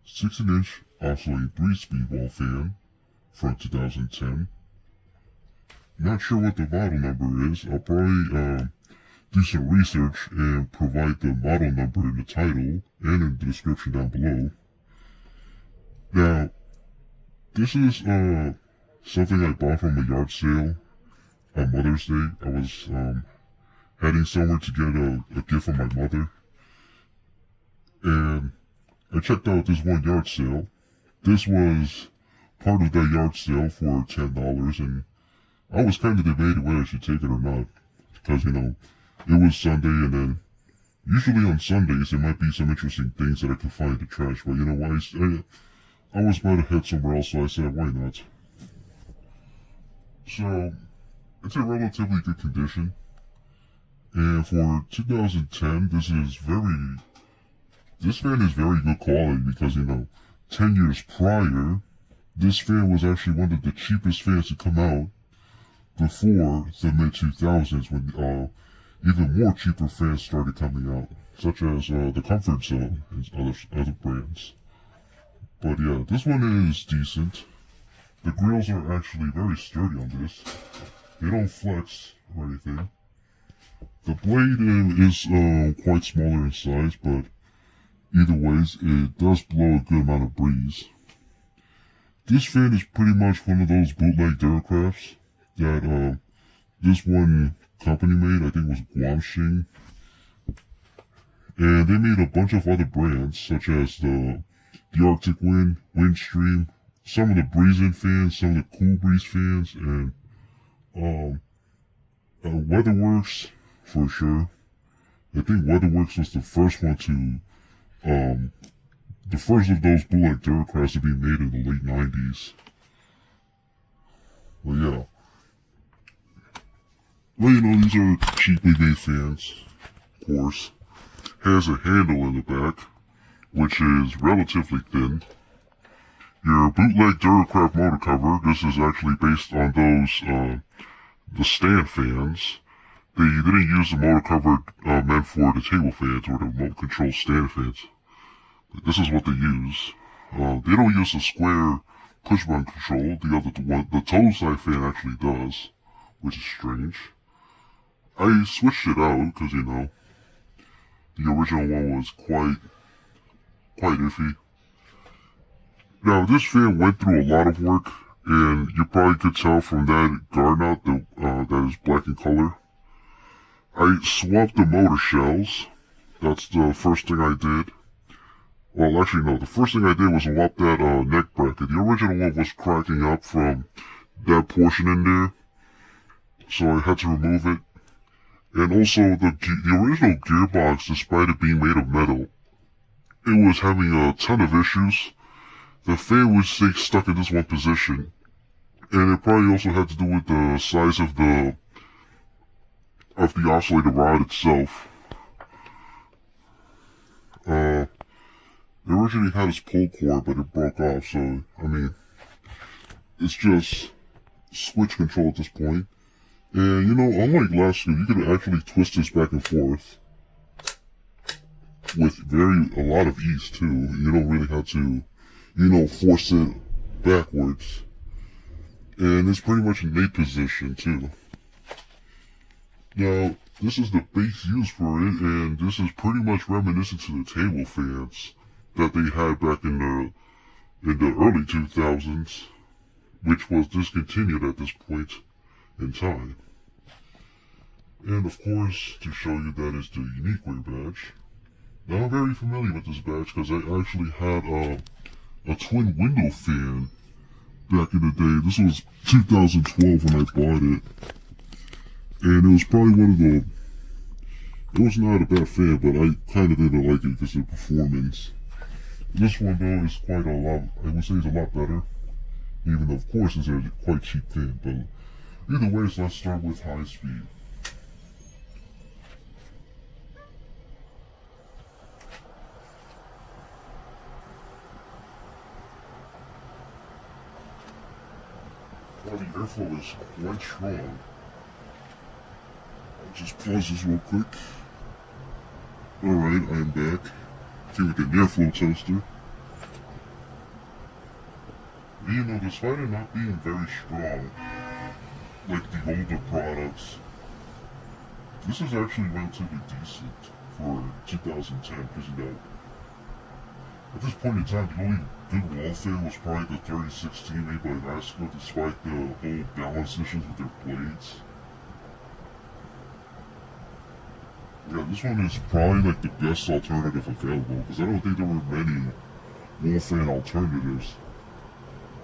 16-inch oscillating 3-speed wall fan from 2010. Not sure what the model number is. I'll probably do some research and provide the model number in the title and in the description down below. Now, this is something I bought from a yard sale on Mother's Day. I was heading somewhere to get a gift from my mother, and I checked out this one yard sale. This was part of that yard sale for $10, and I was kind of debating whether I should take it or not, because, you know, it was Sunday, and then usually on Sundays there might be some interesting things that I could find in the trash, but you know what, I was about to head somewhere else, so I said, why not? So, it's in relatively good condition, and for 2010, this fan is very good quality, because, you know, 10 years prior, this fan was actually one of the cheapest fans to come out before the mid-2000s, when even more cheaper fans started coming out, such as the Comfort Zone and other brands. But yeah, this one is decent. The grills are actually very sturdy on this. They don't flex or anything. The blade is quite smaller in size, but either ways, it does blow a good amount of breeze. This fan is pretty much one of those bootleg Duracrafts that this one company made. I think it was Guangxing. And they made a bunch of other brands, such as the Arctic Wind, Windstream, some of the Breeze-In fans, some of the Cool Breeze fans, and WeatherWorks for sure. I think WeatherWorks was the first one to, the first of those bootleg Duracrafts to be made in the late 90s. But yeah. Well, you know, these are cheaply made fans, of course. Has a handle in the back, which is relatively thin. Your bootleg Duracraft motor cover, this is actually based on those, the stand fans. They didn't use the motor cover meant for the table fans or the remote control stand fans. But this is what they use. They don't use the square push button control. The total side fan actually does, which is strange. I switched it out because, you know, the original one was quite iffy. Now, this fan went through a lot of work, and you probably could tell from that guard knot that is black in color. I swapped the motor shells. That's the first thing I did. Well, actually, no. The first thing I did was swap that neck bracket. The original one was cracking up from that portion in there, so I had to remove it. And also, the original gearbox, despite it being made of metal, it was having a ton of issues. The fan was stuck in this one position, and it probably also had to do with the size of the oscillator rod itself. It originally had its pull cord, but it broke off, so, I mean, it's just switch control at this point. And, you know, unlike last screw, you could actually twist this back and forth with a lot of ease, too. You don't really have to, you know, force it backwards. And it's pretty much in mate position, too. Now, this is the base use for it, and this is pretty much reminiscent to the table fans that they had back in the early 2000s, which was discontinued at this point in time. And of course, to show you that is the Uniqueware badge. Now, I'm very familiar with this badge because I actually had a twin window fan back in the day. This was 2012 when I bought it. And it was probably one of the, it was not a bad fan, but I kind of didn't like it because of the performance. This one though is quite a lot, I would say it's a lot better. Even though of course it's a quite cheap fan, but either way, so let's start with high speed. While the airflow is quite strong, I'll just pause this real quick. Alright, I'm back. Here with the airflow tester. And, you know, despite it not being very strong, like the older products, this is actually relatively decent for 2010, because, you know, at this point in time, the only good wall fan was probably the 3016 made by Vasco, despite the whole balance issues with their blades. Yeah, this one is probably like the best alternative available, because I don't think there were many wall fan alternatives.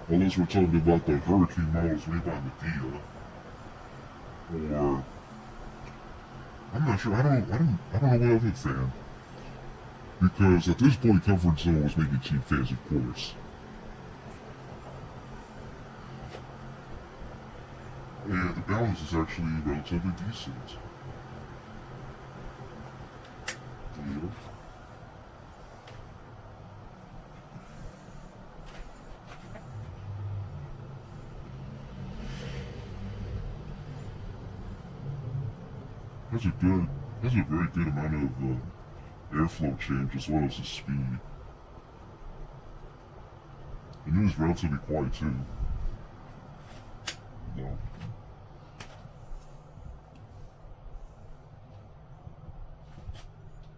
Unless we're talking about the Hurricane models made by Medea. Or I'm not sure, I don't know what other fan. Because at this point Comfort Zone was making cheap fans, of course. And the balance is actually relatively decent. Yeah. Has a very good amount of airflow change as well as the speed. And it is relatively quiet too. No.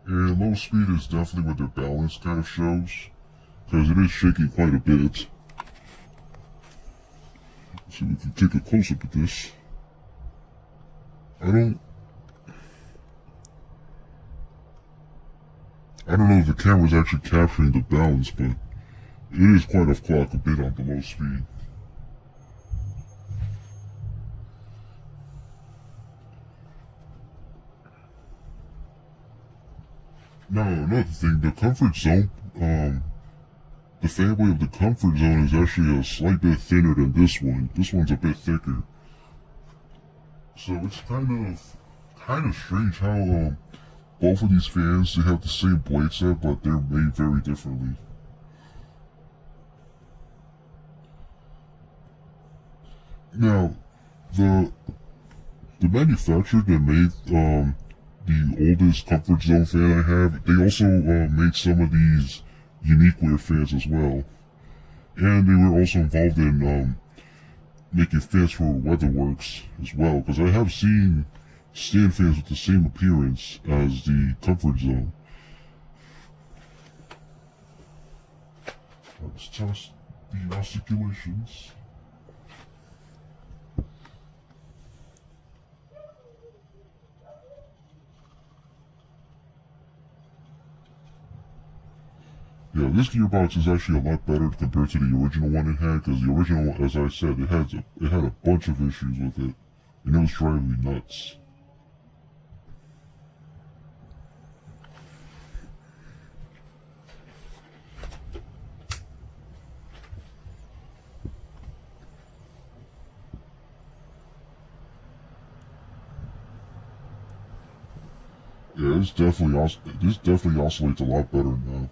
And low speed is definitely what their balance kind of shows, because it is shaking quite a bit. So we can take a close look at this. I don't know if the camera's actually capturing the balance, but it is quite off clock a bit on the low speed. Now, another thing, the Comfort Zone, the family of the Comfort Zone is actually a slight bit thinner than this one. This one's a bit thicker. So it's kind of strange how, both of these fans, they have the same blade set, but they're made very differently. Now, the manufacturer that made the oldest Comfort Zone fan I have, they also made some of these Uniqueware fans as well, and they were also involved in making fans for Weatherworks as well. Because I have seen stand fans with the same appearance as the Comfort Zone. Let's test the articulations. Yeah, this gearbox is actually a lot better compared to the original one it had, because the original one, as I said, it had a bunch of issues with it, and it was driving me nuts. Yeah, this definitely oscillates a lot better now.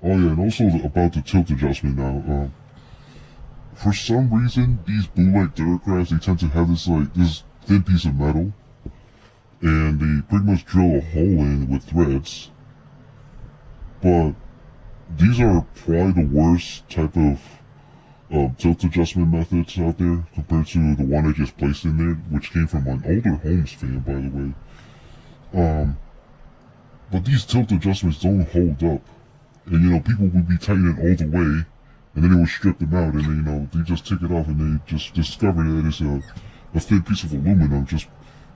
Oh yeah, and also about the tilt adjustment now. For some reason, these bootleg Duracrafts, they tend to have this thin piece of metal, and they pretty much drill a hole in with threads. But these are probably the worst type of tilt adjustment methods out there compared to the one I just placed in there, which came from an older Holmes fan, by the way. But these tilt adjustments don't hold up. And, you know, people would be tightening all the way, and then they would strip them out, and then, you know, they just take it off, and they just discover that it's a thin piece of aluminum, just,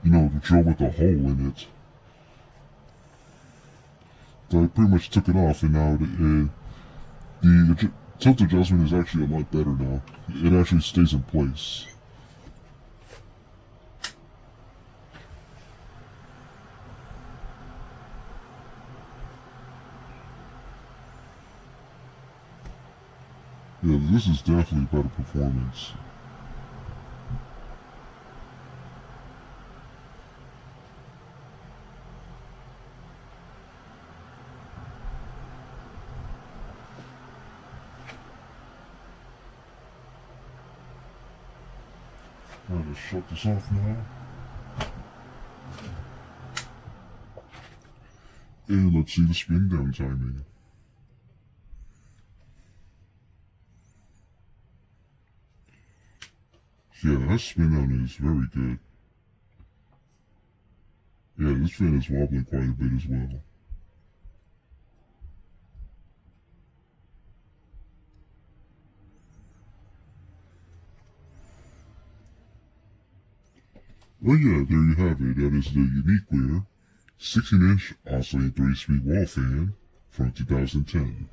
you know, drilled with a hole in it. So I pretty much took it off, and now the tilt adjustment is actually a lot better now. It actually stays in place. Yeah, this is definitely better performance. I'm gonna shut this off now. And let's see the spin down timing. Yeah, that spin on it is very good. Yeah, this fan is wobbling quite a bit as well. Well, yeah, there you have it. That is the Uniqueware 16-inch oscillating 3-speed wall fan from 2010.